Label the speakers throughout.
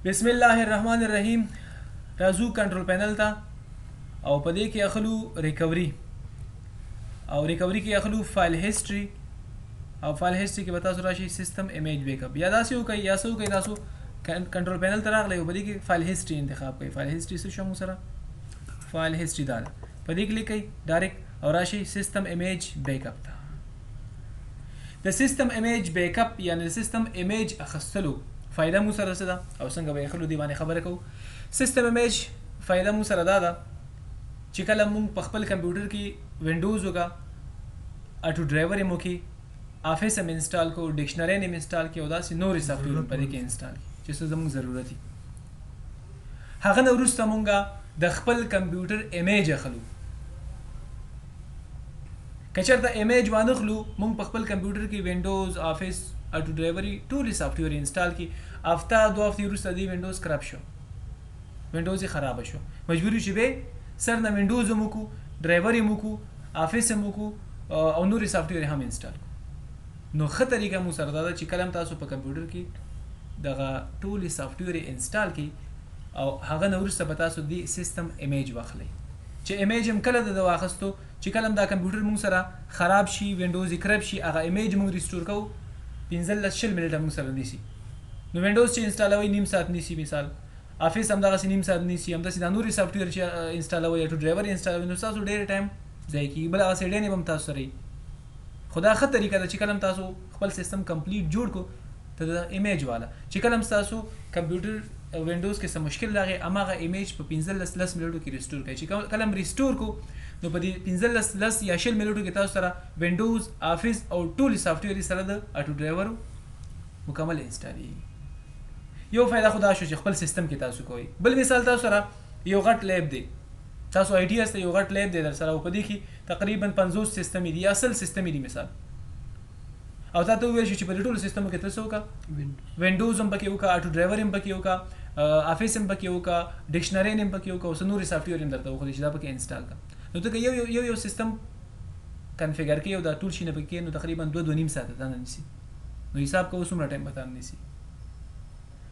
Speaker 1: बिस्मिल्लाहिर्रहमानिर्रहीम Raju control panel था او په دې کې اخلو ریکوري او ریکوري کې اخلو فایل هیستوري او فایل هیستوري کې به تاسو راشي سیستم ایمیج بیک اپ یا داسې وکړئ یا څه وکړئ تاسو کنټرول پینل ته راغلی او په دې کې فایل هیستوري انتخاب کړئ فایل هیستوري څه شو مو سره فایل هیستوري دا ده په دې کلیک کړئ ډایرکټ او راشي سیستم ایمیج بیک اپ ته د سیستم ایمیج بیک اپ یعنی د سیستم ایمیج اخستلو فائدہ مو سره څه ده او څنګه به خلو دی باندې خبره کوو سیستم ایمیج فائدہ مو سره دا ده چې کله مونږ په خپل کمپیوټر کې وینډوز وګه اټو ډرایور مو کې افیس هم انسټال کو ډکشنری هم انسټال کې او داسې نورې سافټویر په دې کې انسټال چې څه زموږ ضرورت دي هغه نه وروسته مونږ د خپل کمپیوټر ایمیج اخلو که چېرته ایمیج وانخلو مونږ په خپل کمپیوټر کې وینډوز افیس اټو ډرایوري ټولې سافټویر انسټال کې هفته دوه هفتې وروسته دی وینډوز خراب شو وینډوز یې خرابه شو مجبوري چې به سر نه وینډوز هم وکړو ډرایور هم وکړو افیس هم وکړو او نورې سافټویر هم انسټال کړو نو ښه طریقه مو سره دا ده چې کله هم تاسو په کمپیوټر کې دغه ټولې سافټویر انسټال کړئ او هغه نه وروسته به تاسو د سیستم ایمیج واخلئ چې ایمیج هم کله د واخیستو چې کله هم دا کمپیوټر مونږ سره خراب شي وینډوز یې کرپ شي هغه ایمیج مونږ ریسټور کوو 15-20 منټه مونږ سره نیسي نو وینډوز چې انسټالوئ نیم ساعت نیسي مثال افیس هم دغسې نیم ساعت نیسي همداسې دا نورې سافټویر چې انسټالوئ یا ډرایور یې انسټالوئ نو ستاسو ډېر ټایم ضایع کېږي بل هغه سیډین به هم تاسو سره وي خو دا ښه طریقه ده چې کله هم تاسو خپل سیستم کمپلیټ جوړ کړو ته د ایمیج والا چې کله هم ستاسو کمپیوټر وینډوز کې څه مشکل راغی هماغه ایمیج په 15-20 منټو کې ریسټور کړئ چې کله هم ریسټور کړو نو په دې 15 یا 20 منټو کې تاسو سره وینډوز افیس او ټولې سافټویر سره د اټو ډرایور مکمل انسټالیږي یو فایده خدا شو چې خپل سیستم کې تاسو کوئ بل مثال تاسو سره یو غټ لیب دی تاسو آی ټي هسته یو غټ لیب دی در سره او په دې کې تقریبا 50 سیستم دي یا اصل سیستم دي مثال او تاسو ویل شي چې په ټولو سیستمو کې تاسو وکړه وینډوز هم پکې وکړه اټو ډرایور هم پکې وکړه افیس هم پکې وکړه ډکشنری هم پکې وکړه او نورې سافټویر هم درته وښودي چې دا پکې انسټال کړه نو ته یو سیستم کنفیګر کې او دا ټول شي نه پکې نو تقریبا 2.5 ساعته دا نه نیسي نو حساب کوو څومره ټایم به تاسو نیسي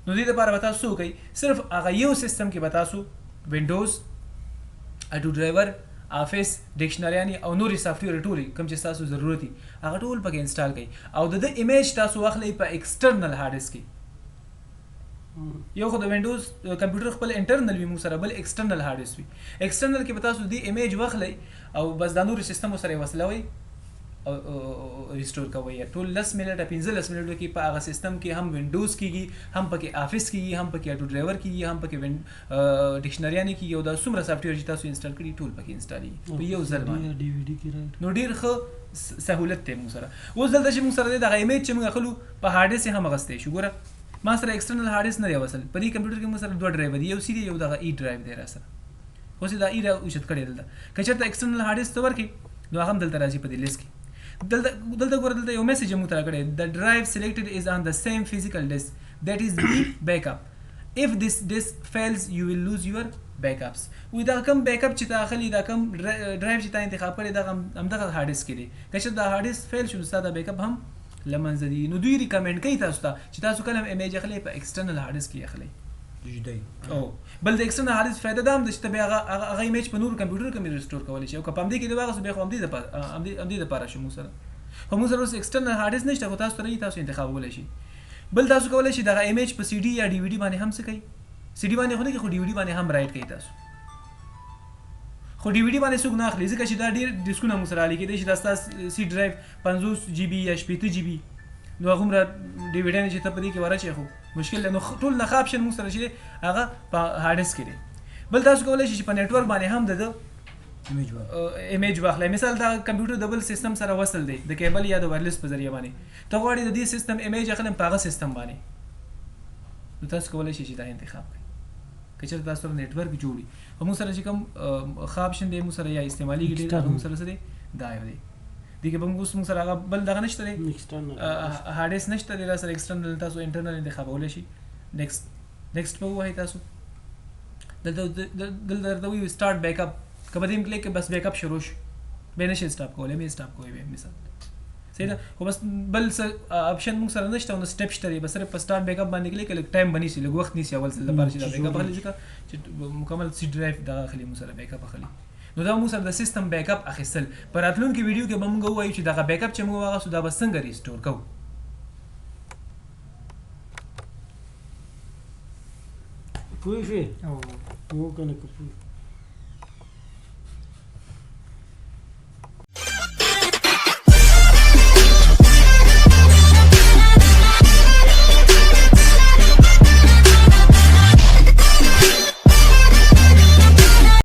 Speaker 1: نو دې لپاره به تاسو وکړئ صرف هغه یو سیستم کې به تاسو وینډوز اټو ډرایور افیس ډکشنریانې او نورې سافټویر ټولې کوم چې تاسو ضرورت دي هغه ټول پکې انسټال کړئ او د ایمیج تاسو واخلئ په ایکسټرنل هارډ ډیسک کې یو خو د وینډوز کمپیوټر خپل انټرنل وي موږ سره بل ایکسټرنل هارډ ډیسک وي ایکسټرنل کې به تاسو د ایمیج واخلئ او بس دا نورې سیستمو سره یې وصلوئ او ریسټور کوئ ټول 10 منټه 15 منټو کې په هغه سیستم کې هم وینډوز کېږي هم پکې افیس کېږي هم پکې اټو ډرایور کېږي هم پکې ډکشنریانې کېږي او دا څومره سافټویر چې تاسو انسټال کړي ټول پکې انسټالیږي په یو ځل باندې نو ډېر ښه سهولت دی موږ سره اوس دلته چې موږ سره دی دغه ایمیج چې موږ اخلو په هارډ ډیسک هم اغوستی شو ګوره ما سره ایکسټرنل هارډ ډیسک نه دی وصل په دې کمپیوټر کې موږ سره 2 ډرایو دي یو سی دی یو دغه ای ډرایو دی را سره اوس دا ای را اوچت کړی دلته که چېرته ایکسټرنل هارډ ډیسک ته ورکړي نو هغه هم دلته راځي په دې لیست کې دلته ګوره دلته یو میسج موږ ته راکړی the drive selected is on the same physical disk that is the backup if this disk fails you will lose your backups وی دا کوم بیک اپ چې تا اخلي دا کوم ډرایو چې تا انتخاب کړی دا همدغه هارډ ډیسک دی که چې دا هارډ ډیسک فیل شو ستا دا بیک اپ هم لمنځه دي نو دوی ریکمنډ کوي تاسو ته چې تاسو کله هم ایمیج اخلئ په ایکسټرنل هارډ ډیسک کې اخلئ او بل د ایکسټرنل هارډ ډیسک فایده دا هم ده چې ته بیا هغه ایمیج په نورو کمپیوټر کې ریسټور کولی شي او که په همدې کې د واغېستو بیا خو همدې دپاره شو موږ سره خو موږ سره اوس ایکسټرنل هارډ ډیسک نشته خو تاسو سره تاسو انتخابولی شي بل تاسو کولی شي دغه ایمیج په سی ډي یا ډي وي ډي باندې هم څه کوي سی ډي باندې خو نه کوي خو ډي وي ډي باندې هم رایټ کوي تاسو خو ډي وي ډي باندې څوک نه اخلي ځکه چې دا ډېر ډیسکونه موږ سره علي کېدای شي دا ستاسو سی ډرایو 50 جی بي یا 80 جی بي نو هغومره ډي وي ډیانې چې ته په دې کې ورچې خو مشکل دی نو ټول نخاب شن موږ سره چې دی هغه په هارډ ډیسک کې دی بل تاسو کولی شئ چې په نیټورک باندې هم د ایمیج واخلئ مثال دا کمپیوټر د بل سیستم سره وصل دی د کیبل یا د وایرلیس په ذریعه باندې ته غواړئ د دې سیستم ایمیج اخلم په هغه سیستم باندې نو تاسو کولی شئ چې دا انتخاب کړئ که چېرته تاسو سره نیټورک جوړ وي خو موږ سره چې کوم ښه آپشن دی موږ سره یا استعمالېږي ډېر هغه موږ سره څه دی دا یو دی دې کې به اوس موږ سره هغه بل دغه نشته دی هارډ ډیسک نشته دی را سره ایکسټرنل تاسو انټرنل انتخابولی شي نیکسټ به ووهئ تاسو دلته درته وایي سټارټ بیک اپ که په دې کلیک کې بس بیک اپ شروع شو بیا نشئ سټاپ کولی بیا سټاپ کوئ بیا مثال صحیح ده خو بس بل څه اپشن موږ سره نشته نو سټپ شته بس صرف په سٹارټ بیک اپ باندې کلیک کړئ ټایم بنی سي لږ وخت نیسي اول ځل لپاره چې دا بیک اپ اخلي ځکه چې مکمل سی ډرایو دا اخلي موږ سره بیک اپ اخلي نو دا موږ سره د سیستم بیک اپ اخیستل پر راتلونکي ویډیو کې به موږ وایو چې دا بیک اپ چې موږ واغسو دا به څنګه ریسټور کوو
Speaker 2: پوه شئ او کنه که پوه